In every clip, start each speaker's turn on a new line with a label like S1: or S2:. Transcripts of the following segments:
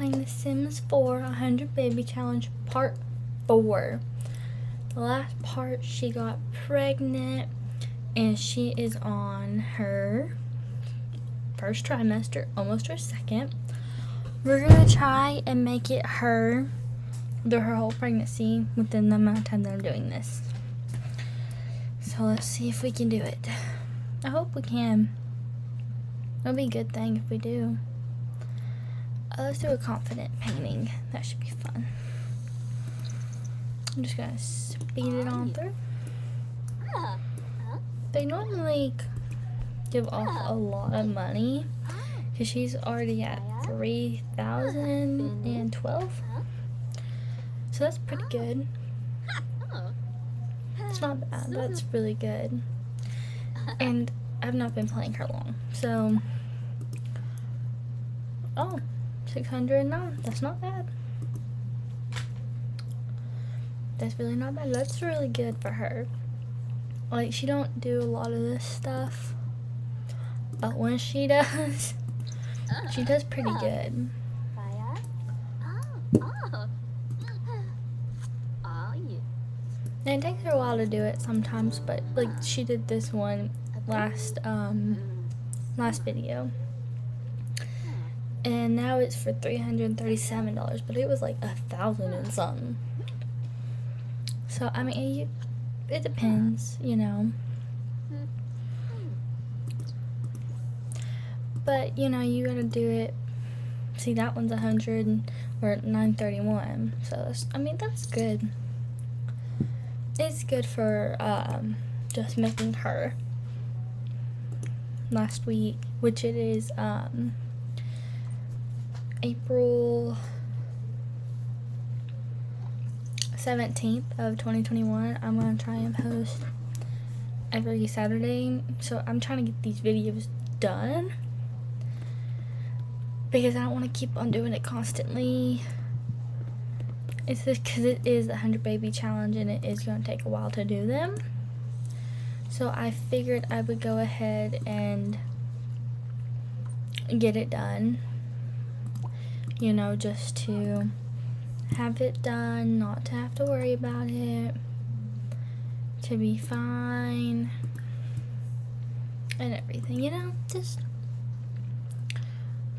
S1: playing The Sims 4 100 Baby Challenge Part 4. The last part, she got pregnant, and she is on her first trimester, almost her second. We're gonna try and make it her whole pregnancy within the amount of time that I'm doing this. So let's see if we can do it. I hope we can. It'll be a good thing if we do. Let's do a confident painting. That should be fun. I'm just gonna speed it on through. They normally give off a lot of money because she's already at 3,012. So that's pretty good. It's not bad. That's really good. And I've not been playing her long. So, 609. That's not bad. That's really not bad. That's really good for her. Like, she don't do a lot of this stuff, but when she does, she does pretty good. And it takes her a while to do it sometimes, but like she did this one last video, and now it's for $337, but it was like 1,000 and something. So I mean, it depends, you know. But you know, you gotta do it. See, that one's 100 or 931. So that's, I mean, that's good. It's good for just making her last week, which it is April 17th of 2021. I'm gonna try and post every Saturday, so I'm trying to get these videos done because I don't want to keep on doing it constantly. It's just because it is the 100 Baby Challenge and it is going to take a while to do them. So I figured I would go ahead and get it done. You know, just to have it done, not to have to worry about it, to be fine, and everything, you know, just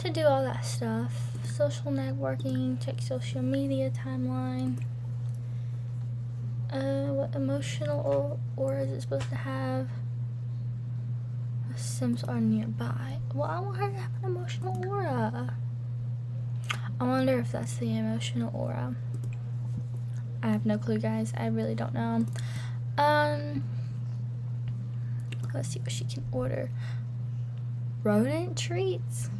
S1: to do all that stuff. Social networking, check social media timeline. What emotional aura is it supposed to have? The Sims are nearby. Well, I want her to have an emotional aura. I wonder if that's the emotional aura. I have no clue, guys. I really don't know. Let's see what she can order. Rodent treats.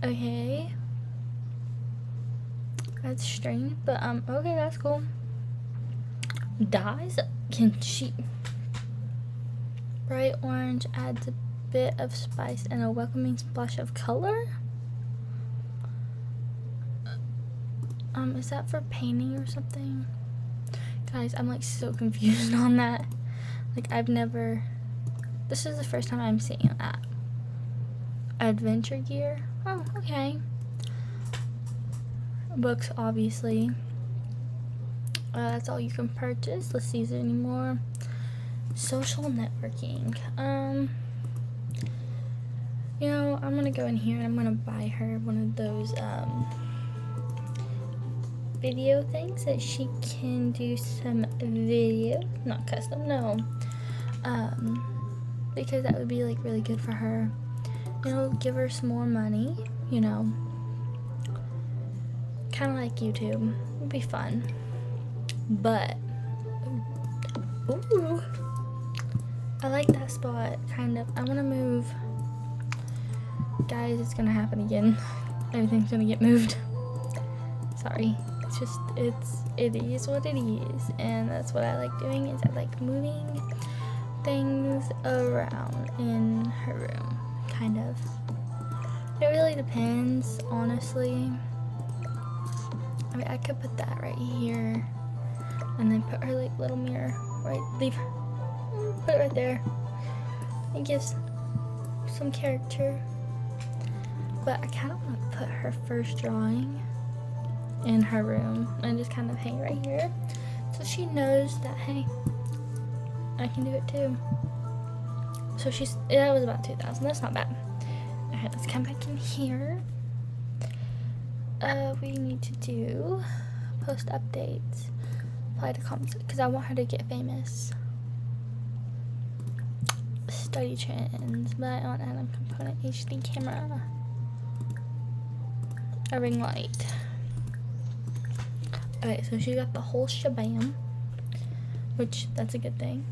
S1: Okay. That's strange, but okay, that's cool. Dyes? Can she? Bright orange adds a bit of spice and a welcoming splash of color. Is that for painting or something? Guys, I'm like so confused on that. Like, this is the first time I'm seeing that. Adventure gear? Oh, okay. Books, obviously. That's all you can purchase. Let's see, is there any more? Social networking. You know, I'm gonna go in here and I'm gonna buy her one of those, video things that she can do some video, not custom, no. Because that would be like really good for her. It'll give her some more money, you know. Kind of like YouTube. It'd be fun. But, ooh, I like that spot, kind of. I want to move. Guys, it's gonna happen again. Everything's gonna get moved. Sorry. It's just, it is what it is. And that's what I like doing, is I like moving things around in her room. Kind of. It really depends, honestly. I mean, I could put that right here and then put her like little mirror put it right there. It gives some character. But I kind of want to put her first drawing in her room and just kind of hang right here, so she knows that, hey, I can do it too. So that was about 2,000. That's not bad. Okay, let's come back in here. We need to do post updates, apply to comments, because I want her to get famous. Study trends, but I want Adam component HD camera, a ring light. Okay, so she got the whole shebang, which that's a good thing.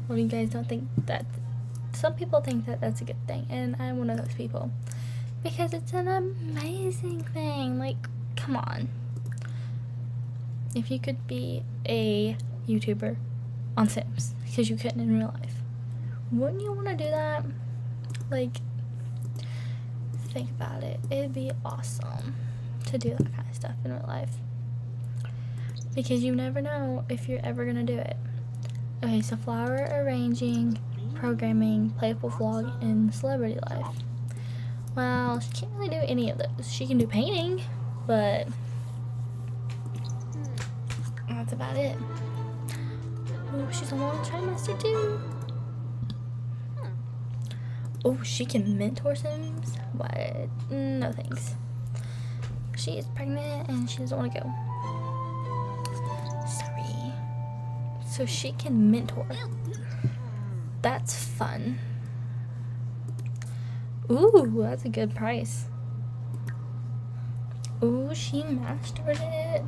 S1: Well, you guys don't think that? Some people think that that's a good thing, and I'm one of those people, because it's an amazing thing. Like, come on. If you could be a YouTuber on Sims, because you couldn't in real life, wouldn't you want to do that? Like, think about it. It'd be awesome to do that kind of stuff in real life, because you never know if you're ever gonna do it. Okay, so flower arranging, programming, playful vlog, and celebrity life. Well, she can't really do any of those. She can do painting, but that's about it. Oh, she's a long trimester too. Oh, she can mentor Sims? What? No thanks. She is pregnant and she doesn't want to go. Sorry. So she can mentor. That's fun. Ooh, that's a good price. Ooh, she mastered it.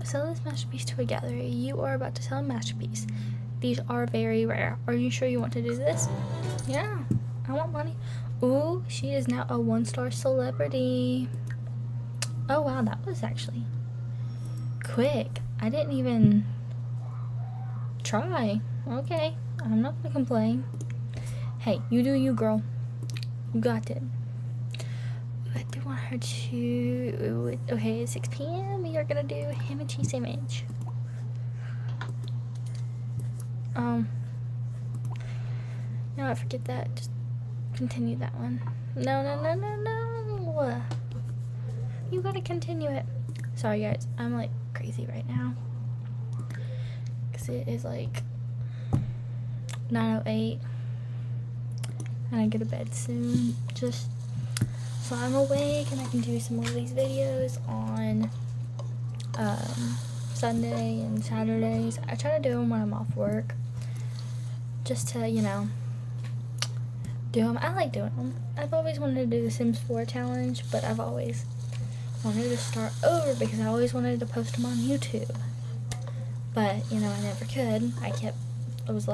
S1: Sell this masterpiece to a gallery. You are about to sell a masterpiece. These are very rare. Are you sure you want to do this? Yeah, I want money. Ooh, she is now a 1-star celebrity. Oh wow, that was actually quick. I didn't even try. Okay, I'm not gonna complain. Hey, you do you, girl. You got it. I do want her to... Okay, it's 6 p.m. We are gonna do ham and cheese sandwich. No, I forget that. Just continue that one. No. You gotta continue it. Sorry, guys. I'm like crazy right now, because it is like 9:08. And I go to bed soon, just so I'm awake and I can do some more of these videos on Sunday and Saturdays. I try to do them when I'm off work, just to, you know, do them. I like doing them. I've always wanted to do the Sims 4 challenge, but I've always wanted to start over because I always wanted to post them on YouTube. But, you know, I never could. I was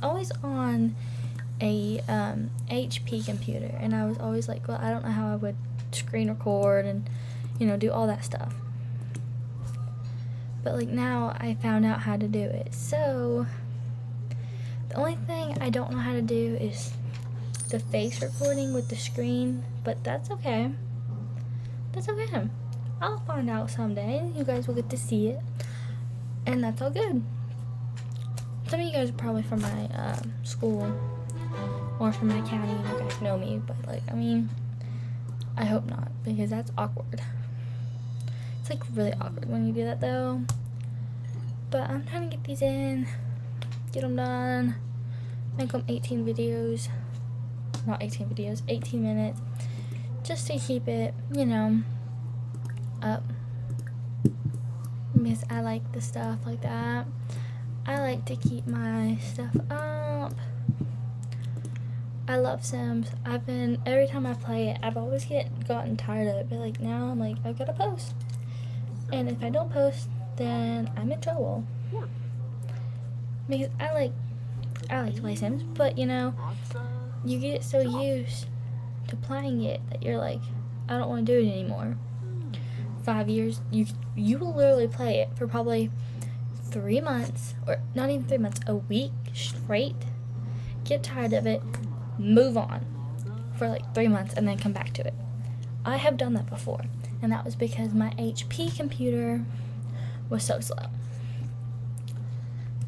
S1: always on a HP computer, and I was always like, well, I don't know how I would screen record and, you know, do all that stuff. But like now I found out how to do it. So the only thing I don't know how to do is the face recording with the screen, but that's okay. That's okay. I'll find out someday. You guys will get to see it, and that's all good. Some of you guys are probably from my school or from my county. You guys know me, but like, I mean, I hope not, because that's awkward. It's like really awkward when you do that though. But I'm trying to get these in, get them done, make them 18 videos. Not 18 videos, 18 minutes, just to keep it, you know, up, because I like the stuff like that. I like to keep my stuff up. I love Sims. Every time I play it, I've always gotten tired of it, but like now I'm like, I've got to post, and if I don't post, then I'm in trouble, because I like to play Sims, but you know, you get so used to playing it that you're like, I don't want to do it anymore. 5 years, you will literally play it for probably 3 months, or not even 3 months, a week straight, get tired of it, move on for like 3 months, and then come back to it. I have done that before, and that was because my HP computer was so slow.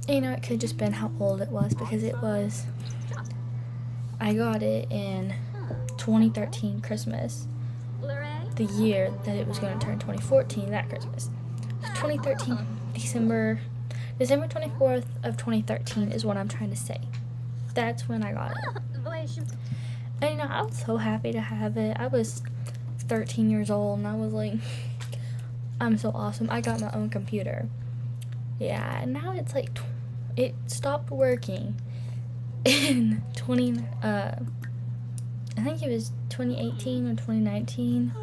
S1: You know, it could have just been how old it was, because it was, I got it in 2013 Christmas, the year that it was going to turn 2014 that Christmas. 2013 December 24th of 2013 is what I'm trying to say. That's when I got it. And you know, I was so happy to have it. I was 13 years old and I was like, I'm so awesome. I got my own computer. Yeah, and now it's like it stopped working in I think it was 2018 or 2019.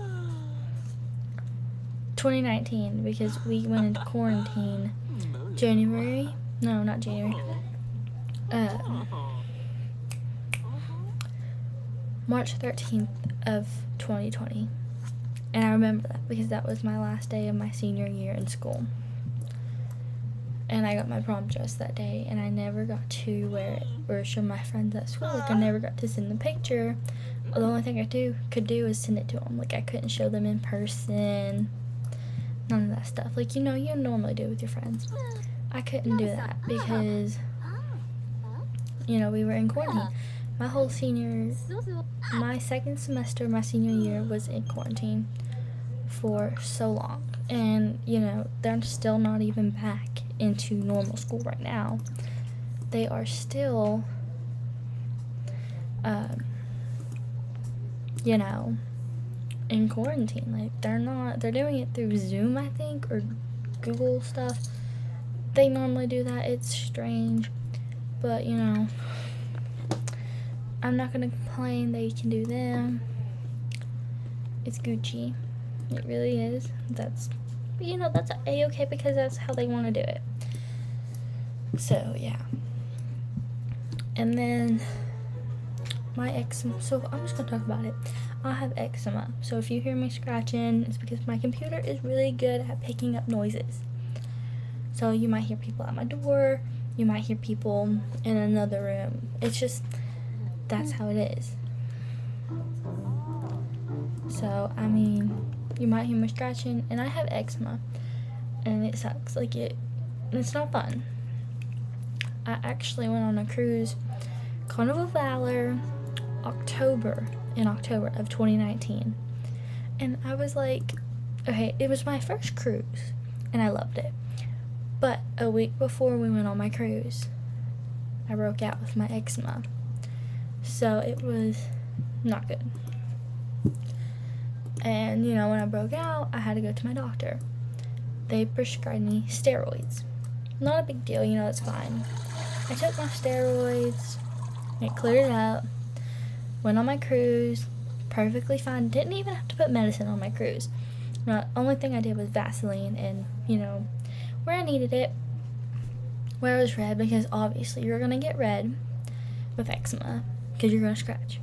S1: 2019, because we went into quarantine January. No, not January. March 13th of 2020. And I remember that because that was my last day of my senior year in school. And I got my prom dress that day, and I never got to wear it or show my friends at school. Like, I never got to send the picture. The only thing I could do is send it to them. Like, I couldn't show them in person. None of that stuff. Like, you know, you normally do with your friends. I couldn't do that because, you know, we were in quarantine. My second semester of my senior year was in quarantine for so long. And, you know, they're still not even back into normal school right now. They are still, you know, in quarantine. Like, they're doing it through Zoom, I think, or Google stuff. They normally do that. It's strange, but, you know, I'm not gonna complain. They can do them. It's Gucci. It really is. That's A-okay because that's how they want to do it. So, yeah. And then my eczema. So, I'm just going to talk about it. I have eczema. So, if you hear me scratching, it's because my computer is really good at picking up noises. So, you might hear people at my door. You might hear people in another room. It's just, that's how it is. So, I mean, you might hear me scratching, and I have eczema, and it sucks. Like, it's not fun. I actually went on a cruise, Carnival Valor, in October of 2019, and I was like, okay, it was my first cruise, and I loved it, but a week before we went on my cruise, I broke out with my eczema, so it was not good. And, you know, when I broke out, I had to go to my doctor. They prescribed me steroids. Not a big deal, you know, it's fine. I took my steroids, it cleared it up, went on my cruise, perfectly fine. Didn't even have to put medicine on my cruise. The only thing I did was Vaseline and, you know, where I needed it, where it was red, because obviously you're going to get red with eczema because you're going to scratch.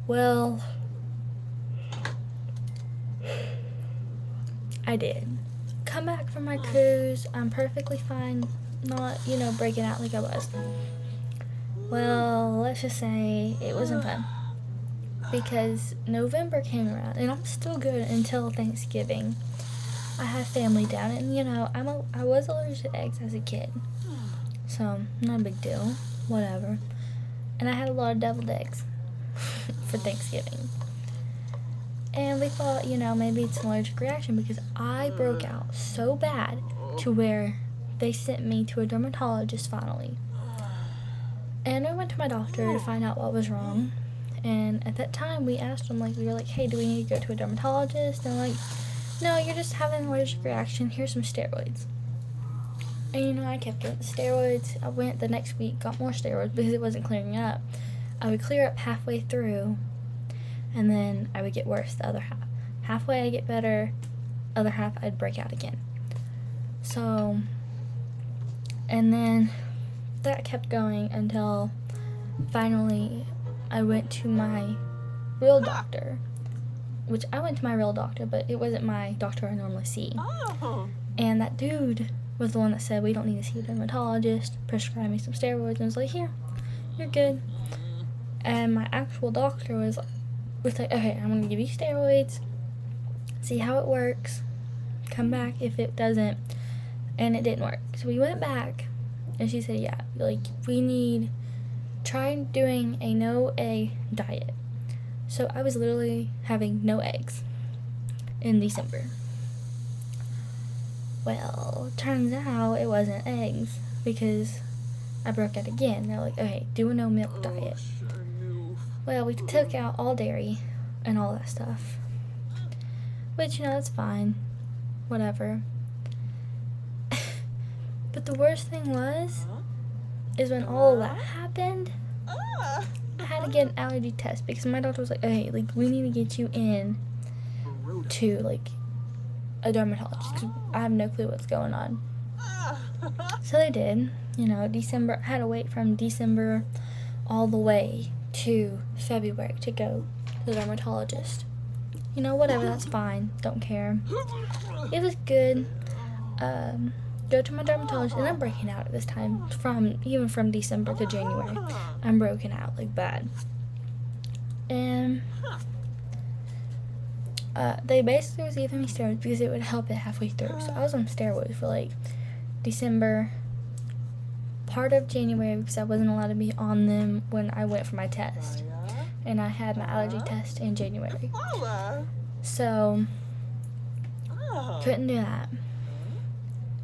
S1: Well, I did. Come back from my cruise, I'm perfectly fine, not, you know, breaking out like I was. Well, let's just say it wasn't fun. Because November came around, and I'm still good until Thanksgiving. I have family down, and, you know, I was allergic to eggs as a kid. So, not a big deal. Whatever. And I had a lot of deviled eggs for Thanksgiving. And we thought, you know, maybe it's an allergic reaction because I broke out so bad to where they sent me to a dermatologist finally. And I went to my doctor to find out what was wrong. And at that time, we asked them, like, we were like, hey, do we need to go to a dermatologist? And they're like, no, you're just having an allergic reaction. Here's some steroids. And, you know, I kept getting the steroids. I went the next week, got more steroids because it wasn't clearing up. I would clear up halfway through, and then I would get worse the other half. Halfway I'd get better, other half I'd break out again. So, and then that kept going until finally I went to my real doctor, which I went to my real doctor, but it wasn't my doctor I normally see. And that dude was the one that said, we don't need to see a dermatologist, prescribed me some steroids, and was like, here, you're good. And my actual doctor was like, okay, I'm going to give you steroids, see how it works, come back if it doesn't. And it didn't work. So we went back, and she said, yeah, like, we need tried doing a no egg diet. So I was literally having no eggs in December. Well, turns out it wasn't eggs because I broke out again. They're like, okay, do a no milk diet. Well, we took out all dairy and all that stuff. Which, that's fine. Whatever. But the worst thing is when all of that happened, I had to get an allergy test because my doctor was like, okay, like, we need to get you in to, like, a dermatologist because I have no clue what's going on. So they did. December, I had to wait from December all the way to February to go to the dermatologist. Whatever, that's fine. Don't care. It was good. Go to my dermatologist, and I'm breaking out at this time. Even from December to January, I'm broken out, like, bad. And they basically was giving me steroids because it would help it halfway through. So I was on steroids for, like, December, part of January, because I wasn't allowed to be on them when I went for my test. And I had my allergy test in January. So, couldn't do that.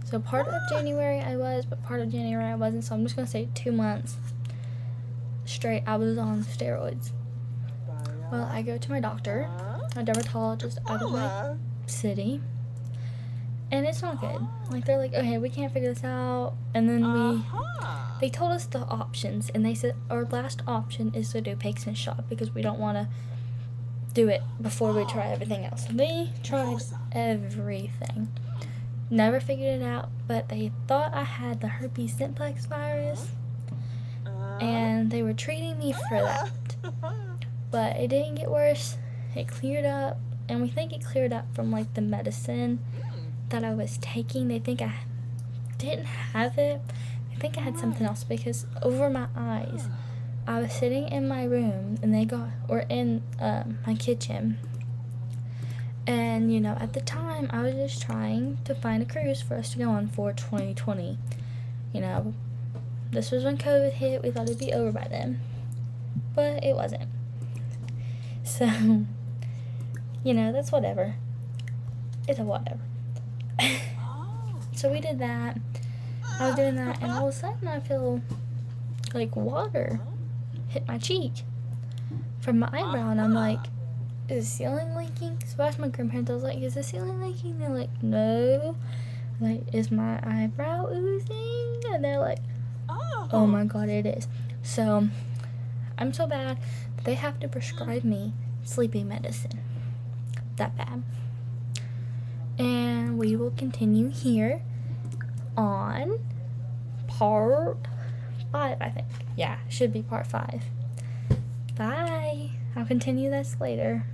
S1: So part of January I was, but part of January I wasn't. So I'm just going to say 2 months straight I was on steroids. Well, I go to my doctor, a dermatologist out of my city. And it's not good. Like, they're like, okay, we can't figure this out. And then they told us the options. And they said our last option is to do Paxman shot because we don't want to do it before we try everything else. So they tried everything. Never figured it out, but they thought I had the herpes simplex virus. And they were treating me for that. But it didn't get worse. It cleared up. And we think it cleared up from, like, the medicine that I was taking. They think I didn't have it. I think I had something else because over my eyes, I was sitting in my room and in my kitchen. And, at the time, I was just trying to find a cruise for us to go on for 2020. This was when COVID hit. We thought it'd be over by then. But it wasn't. So, that's whatever. It's a whatever. So we did that. I was doing that, and all of a sudden I feel like water hit my cheek from my eyebrow, and I'm like, is the ceiling leaking? So I asked my grandparents, I was like, is the ceiling leaking? They're like, no. I'm like, is my eyebrow oozing? And they're like, oh my god, it is. So I'm so bad that they have to prescribe me sleeping medicine. That bad. And we will continue here on part 5, I think. Yeah, should be part 5. Bye. I'll continue this later.